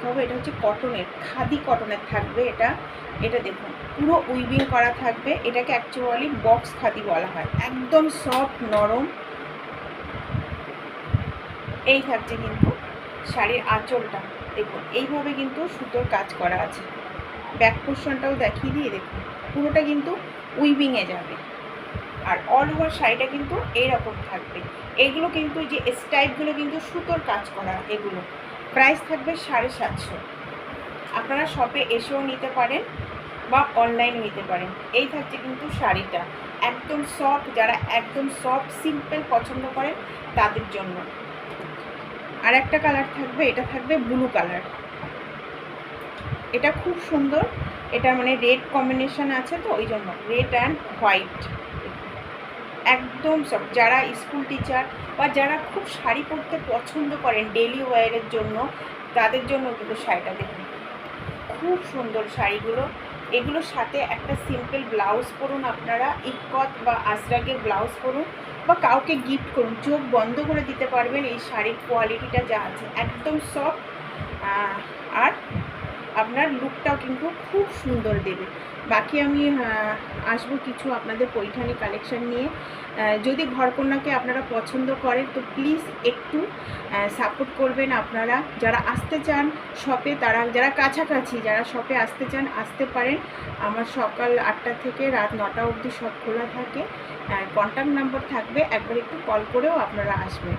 দেখাবো। এটা হচ্ছে কটনের, খাদি কটনের থাকবে এটা। এটা দেখুন পুরো উইভিং করা থাকবে। এটাকে অ্যাকচুয়ালি বক্স খাদি বলা হয়। একদম সফট নরম। এই থাকছে কিন্তু শাড়ির আঁচলটা, দেখুন এইভাবে কিন্তু সুতোর কাজ করা আছে। ব্যাক পোর্শনটাও দেখিয়ে দিয়ে দেখুন পুরোটা কিন্তু উইভিংয়ে যাবে। আর অল ওভার শাড়িটা কিন্তু এইরকম থাকবে। এগুলো কিন্তু যে স্টাইপগুলো কিন্তু সুতোর কাজ করা। এগুলো প্রাইস থাকবে 750। আপনারা শপে এসেও নিতে পারেন বা অনলাইনে নিতে পারেন। এই থাকছে কিন্তু শাড়িটা একদম সফট, যারা একদম সফট সিম্পল পছন্দ করেন তাদের জন্য। আর একটা কালার থাকবে, এটা থাকবে ব্লু কালার। এটা খুব সুন্দর, এটা মানে রেড কম্বিনেশন আছে তো ওই জন্য, রেড অ্যান্ড হোয়াইট। একদম সব যারা স্কুল টিচার বা যারা খুব শাড়ি পরতে পছন্দ করেন ডেলি ওয়্যারের জন্য, তাদের জন্য কিন্তু শাড়িটা দেখুন খুব সুন্দর শাড়িগুলো। এগুলোর সাথে একটা সিম্পল ব্লাউজ পরুন, আপনারা ইকত বা আজরাকের ব্লাউজ পরুন বা কাউকে গিফট করুন, চোখ বন্ধ করে দিতে পারবেন। এই শাড়ির কোয়ালিটিটা যা আছে একদম সফট, আর আপনার লুকটাও কিন্তু খুব সুন্দর দেবে। বাকি আমি আসবো কিছু আপনাদের পৈঠানি কালেকশন নিয়ে। যদি ঘরকন্যাকে আপনারা পছন্দ করেন তো প্লিজ একটু সাপোর্ট করবেন। আপনারা যারা আসতে চান শপে, তারা যারা কাছাকাছি যারা শপে আসতে চান আসতে পারেন। আমার সকাল 8টা থেকে রাত 9টা অবধি শপ খোলা থাকে। কন্ট্যাক্ট নাম্বার থাকবে, একবার একটু কল করেও আপনারা আসবেন।